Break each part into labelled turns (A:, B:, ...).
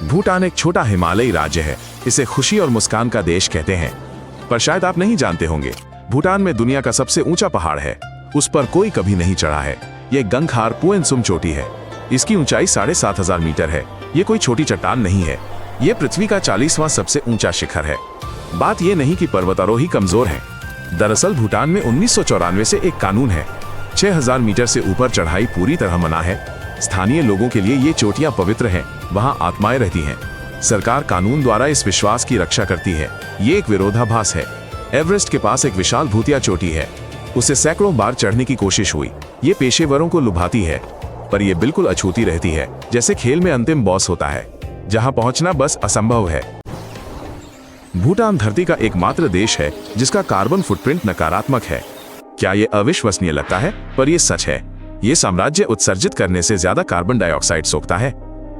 A: भूटान एक छोटा हिमालयी राज्य है। इसे खुशी और मुस्कान का देश कहते हैं। पर शायद आप नहीं जानते होंगे, भूटान में दुनिया का सबसे ऊंचा पहाड़ है। उस पर कोई कभी नहीं चढ़ा है। ये गंगखार पुएनसुम चोटी है। इसकी ऊंचाई 7500 मीटर है। ये कोई छोटी चट्टान नहीं है। ये पृथ्वी का 40वां सबसे ऊंचा शिखर है। बात ये नहीं कि पर्वतारोही कमजोर हैं। दरअसल भूटान में 1994 से एक कानून है। 6000 मीटर से ऊपर चढ़ाई पूरी तरह मना है। स्थानीय लोगों के लिए ये चोटियां पवित्र हैं। वहां आत्माएं रहती हैं। सरकार कानून द्वारा इस विश्वास की रक्षा करती है। ये एक विरोधाभास है। एवरेस्ट के पास एक विशाल भूतिया चोटी है। उसे सैकड़ों बार चढ़ने की कोशिश हुई। ये पेशेवरों को लुभाती है, पर यह बिल्कुल अछूती रहती है, जैसे खेल में अंतिम बॉस होता है, जहां पहुंचना बस असंभव है। भूटान धरती का एकमात्र देश है जिसका कार्बन फुटप्रिंट नकारात्मक है। क्या यह अविश्वसनीय लगता है? पर यह सच है। यह साम्राज्य उत्सर्जित करने से ज्यादा कार्बन डाइऑक्साइड सोखता है।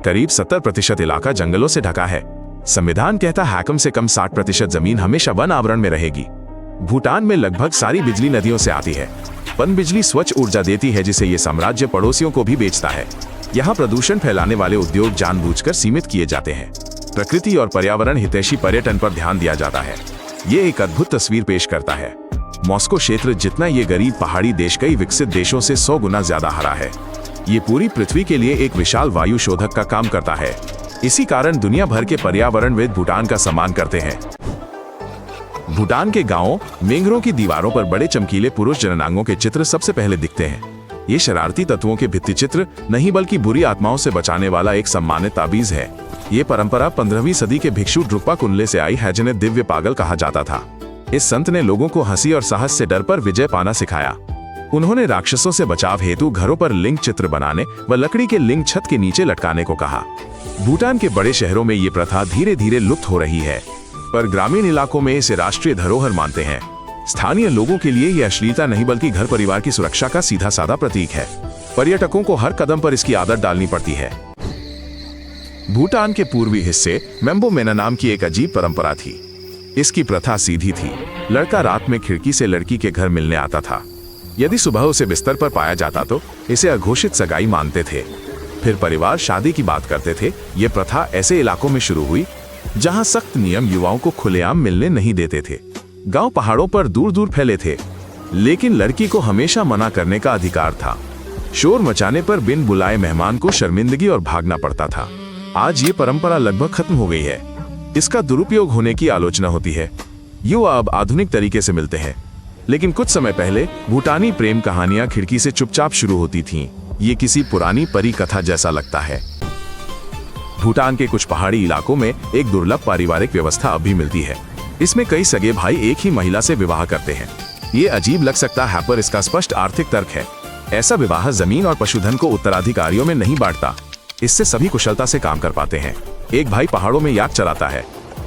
A: करीब 70% इलाका जंगलों से ढका है। संविधान कहता है कम से कम 60% जमीन हमेशा वन आवरण में रहेगी। भूटान में लगभग सारी बिजली नदियों से आती है। पनबिजली स्वच्छ ऊर्जा देती है, जिसे ये साम्राज्य पड़ोसियों को भी बेचता है। यहाँ प्रदूषण फैलाने वाले उद्योग जानबूझकर सीमित किए जाते हैं। प्रकृति और पर्यावरण हितैषी पर्यटन पर ध्यान दिया जाता है। ये एक अद्भुत तस्वीर पेश करता है। मॉस्को क्षेत्र जितना ये गरीब पहाड़ी देश कई विकसित देशों से 100 गुना ज्यादा हरा है। ये पूरी पृथ्वी के लिए एक विशाल वायु शोधक का काम करता है। इसी कारण दुनिया भर के पर्यावरणविद भूटान का सम्मान करते हैं। भूटान के गांवों, मेंगरों की दीवारों पर बड़े चमकीले पुरुष जननांगों के चित्र सबसे पहले दिखते हैं। ये शरारती तत्वों के भित्ति चित्र नहीं, बल्कि बुरी आत्माओं से बचाने वाला एक सम्मानित ताबीज है। ये परंपरा 15वीं सदी के भिक्षु ड्रुक्पा कुनले से आई है, जिन्हें दिव्य पागल कहा जाता था। इस संत ने लोगों को हंसी और साहस से डर पर विजय पाना सिखाया। उन्होंने राक्षसों से बचाव हेतु घरों पर लिंग चित्र बनाने व लकड़ी के लिंग छत के नीचे लटकाने को कहा। भूटान के बड़े शहरों में ये प्रथा धीरे धीरे लुप्त हो रही है, पर ग्रामीण इलाकों में इसे राष्ट्रीय धरोहर मानते हैं। स्थानीय लोगों के लिए यह अश्लीलता नहीं, बल्कि घर परिवार की सुरक्षा का सीधा साधा प्रतीक है। पर्यटकों को हर कदम पर इसकी आदत डालनी पड़ती है। भूटान के पूर्वी हिस्से मेम्बो मेना नाम की एक अजीब परंपरा थी। इसकी प्रथा सीधी थी। लड़का रात में खिड़की से लड़की के घर मिलने आता था। यदि सुबह उसे बिस्तर पर पाया जाता तो इसे अघोषित सगाई मानते थे। फिर परिवार शादी की बात करते थे। ये प्रथा ऐसे इलाकों में शुरू हुई जहां सख्त नियम युवाओं को खुलेआम मिलने नहीं देते थे। गांव पहाड़ों पर दूर दूर फैले थे, लेकिन लड़की को हमेशा मना करने का अधिकार था। शोर मचाने पर बिन बुलाए मेहमान को शर्मिंदगी और भागना पड़ता था। आज ये परंपरा लगभग खत्म हो गई है। इसका दुरुपयोग होने की आलोचना होती है। युवा अब आधुनिक तरीके से मिलते हैं, लेकिन कुछ समय पहले भूटानी प्रेम कहानियां खिड़की से चुपचाप शुरू होती थीं। ये किसी पुरानी परी कथा जैसा लगता है। भूटान के कुछ पहाड़ी इलाकों में एक दुर्लभ पारिवारिक व्यवस्था अब भी मिलती है। इसमें कई सगे भाई एक ही महिला से विवाह करते हैं। ये अजीब लग सकता है, पर इसका स्पष्ट आर्थिक तर्क है। ऐसा विवाह जमीन और पशुधन को उत्तराधिकारियों में नहीं बांटता। इससे सभी कुशलता से काम कर पाते हैं। एक भाई पहाड़ों में याक चलाता है,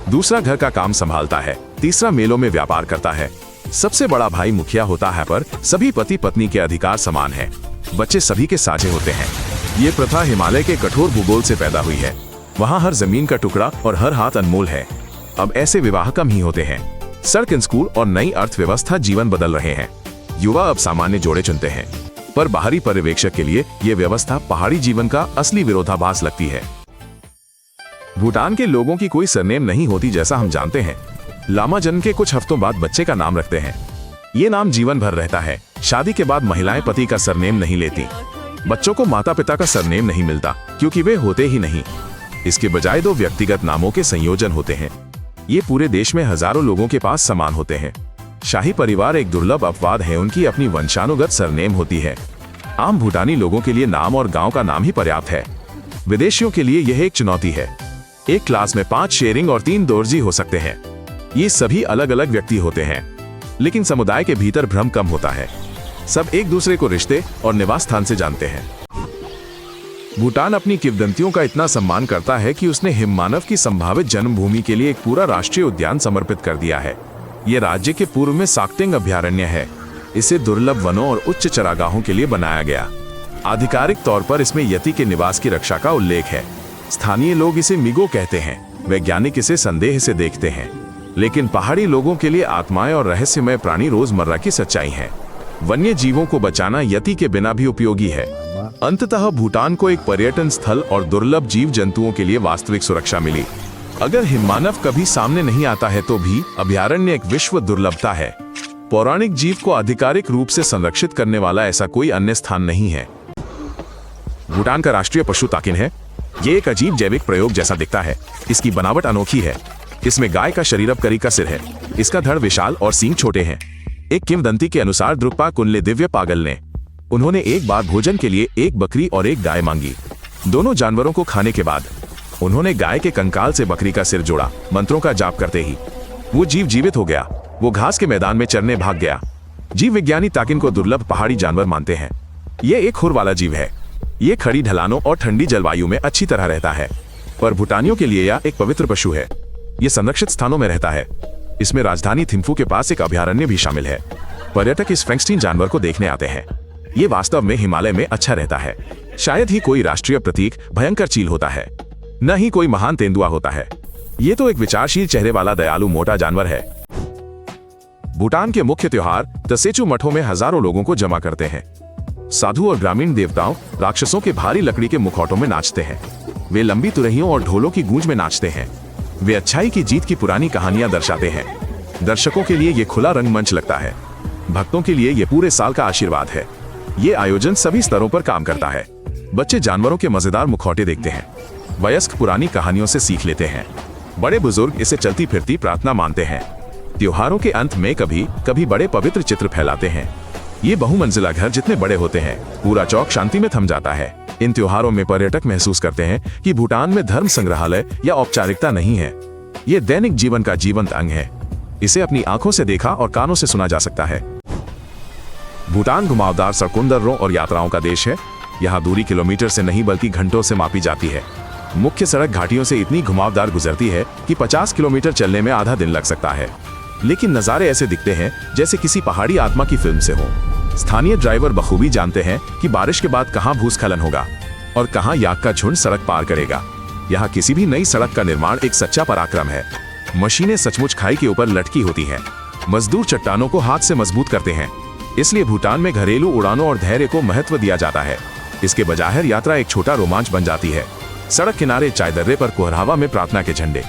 A: दूसरा घर का काम संभालता है, तीसरा मेलों में व्यापार करता है। सबसे बड़ा भाई मुखिया होता है, पर सभी पति पत्नी के अधिकार समान हैं। बच्चे सभी के साझे होते हैं। ये प्रथा हिमालय के कठोर भूगोल से पैदा हुई है। वहाँ हर जमीन का टुकड़ा और हर हाथ अनमोल है। अब ऐसे विवाह कम ही होते हैं। सड़क, स्कूल और नई अर्थव्यवस्था जीवन बदल रहे हैं। युवा अब सामान्य जोड़े चुनते हैं, पर बाहरी पर्यवेक्षक के लिए ये व्यवस्था पहाड़ी जीवन का असली विरोधाभास लगती है। भूटान के लोगों की कोई सरनेम नहीं होती, जैसा हम जानते हैं। लामा जन्म के कुछ हफ्तों बाद बच्चे का नाम रखते हैं। ये नाम जीवन भर रहता है। शादी के बाद महिलाएं पति का सरनेम नहीं लेती। बच्चों को माता पिता का सरनेम नहीं मिलता, क्योंकि वे होते ही नहीं। इसके बजाय 2 व्यक्तिगत नामों के संयोजन होते हैं। ये पूरे देश में हजारों लोगों के पास समान होते हैं। शाही परिवार एक दुर्लभ अपवाद है। उनकी अपनी वंशानुगत सरनेम होती है। आम भूटानी लोगों के लिए नाम और गांव का नाम ही पर्याप्त है। विदेशियों के लिए यह एक चुनौती है। एक क्लास में 5 शेरिंग और 3 दोरजी हो सकते हैं। ये सभी अलग अलग व्यक्ति होते हैं, लेकिन समुदाय के भीतर भ्रम कम होता है। सब एक दूसरे को रिश्ते और निवास स्थान से जानते हैं। भूटान अपनी किंवदंतियों का इतना सम्मान करता है कि उसने हिममानव की संभावित जन्मभूमि के लिए एक पूरा राष्ट्रीय उद्यान समर्पित कर दिया है। यह राज्य के पूर्व में साक्टेंग अभयारण्य है। इसे दुर्लभ वनों और उच्च चरागाहों के लिए बनाया गया। आधिकारिक तौर पर इसमें यति के निवास की रक्षा का उल्लेख है। स्थानीय लोग इसे मिगो कहते हैं। वैज्ञानिक इसे संदेह से देखते हैं, लेकिन पहाड़ी लोगों के लिए आत्माएं और रहस्यमय प्राणी रोजमर्रा की सच्चाई हैं। वन्य जीवों को बचाना यति के बिना भी उपयोगी है। अंततः भूटान को एक पर्यटन स्थल और दुर्लभ जीव जंतुओं के लिए वास्तविक सुरक्षा मिली। अगर हिममानव कभी सामने नहीं आता है तो भी अभयारण्य एक विश्व दुर्लभता है। पौराणिक जीव को आधिकारिक रूप से संरक्षित करने वाला ऐसा कोई अन्य स्थान नहीं है। भूटान का राष्ट्रीय पशु ताकिन है। ये एक अजीब जैविक प्रयोग जैसा दिखता है। इसकी बनावट अनोखी है। इसमें गाय का शरीर करी का सिर है। इसका धड़ विशाल और सींग छोटे हैं। एक किंवदंती के अनुसार द्रुक्पा कुनले दिव्य पागल ने उन्होंने एक बार भोजन के लिए एक बकरी और एक गाय मांगी। दोनों जानवरों को खाने के बाद उन्होंने गाय के कंकाल से बकरी का सिर जोड़ा। मंत्रों का जाप करते ही वो जीव जीवित हो गया। वो घास के मैदान में चरने भाग गया। जीव विज्ञानी ताकिन को दुर्लभ पहाड़ी जानवर मानते हैं। ये एक खुर वाला जीव है। ये खड़ी ढलानों और ठंडी जलवायु में अच्छी तरह रहता है, पर भूटानियों के लिए यह एक पवित्र पशु है। ये संरक्षित स्थानों में रहता है। इसमें राजधानी थिम्फू के पास एक अभयारण्य भी शामिल है। पर्यटक इस फ्रैंकस्टीन जानवर को देखने आते हैं। ये वास्तव में हिमालय में अच्छा रहता है। शायद ही कोई राष्ट्रीय प्रतीक भयंकर चील होता है, न ही कोई महान तेंदुआ होता है। ये तो एक विचारशील चेहरे वाला दयालु मोटा जानवर है। भूटान के मुख्य त्योहार तसेचू मठों में हजारों लोगों को जमा करते हैं। साधु और ग्रामीण देवताओं राक्षसों के भारी लकड़ी के मुखौटों में नाचते हैं। वे लंबी तुरहियों और ढोलों की गूंज में नाचते हैं। वे अच्छाई की जीत की पुरानी कहानियां दर्शाते हैं। दर्शकों के लिए ये खुला रंगमंच लगता है। भक्तों के लिए ये पूरे साल का आशीर्वाद है। ये आयोजन सभी स्तरों पर काम करता है। बच्चे जानवरों के मजेदार मुखौटे देखते हैं। वयस्क पुरानी कहानियों से सीख लेते हैं। बड़े बुजुर्ग इसे चलती फिरती प्रार्थना मानते हैं। त्योहारों के अंत में कभी कभी बड़े पवित्र चित्र फैलाते हैं। ये बहुमंजिला घर जितने बड़े होते हैं, पूरा चौक शांति में थम जाता है। इन त्योहारों में पर्यटक महसूस करते हैं कि भूटान में धर्म संग्रहालय या औपचारिकता नहीं है। ये दैनिक जीवन का जीवंत अंग है। इसे अपनी आंखों से देखा और कानों से सुना जा सकता है। भूटान घुमावदार सड़कों, दर्रों और यात्राओं का देश है। यहाँ दूरी किलोमीटर से नहीं बल्कि घंटों से मापी जाती है। मुख्य सड़क घाटियों से इतनी घुमावदार गुजरती है कि 50 किलोमीटर चलने में आधा दिन लग सकता है। लेकिन नज़ारे ऐसे दिखते हैं जैसे किसी पहाड़ी आत्मा की फिल्म से हो। स्थानीय ड्राइवर बखूबी जानते हैं कि बारिश के बाद कहां भूस्खलन होगा और कहां याक का झुंड सड़क पार करेगा। यहाँ किसी भी नई सड़क का निर्माण एक सच्चा पराक्रम है। मशीनें सचमुच खाई के ऊपर लटकी होती हैं। मजदूर चट्टानों को हाथ से मजबूत करते हैं। इसलिए भूटान में घरेलू उड़ानों और धैर्य को महत्व दिया जाता है। इसके बजाय यात्रा एक छोटा रोमांच बन जाती है। सड़क किनारे चाय दर्रे पर कोहरावा में प्रार्थना के झंडे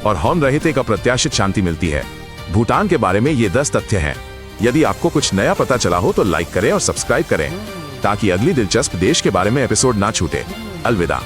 A: और हॉर्न रहित एक अप्रत्याशित शांति मिलती है। भूटान के बारे में ये 10 तथ्य हैं। यदि आपको कुछ नया पता चला हो तो लाइक करें और सब्सक्राइब करें ताकि अगली दिलचस्प देश के बारे में एपिसोड ना छूटे। अलविदा।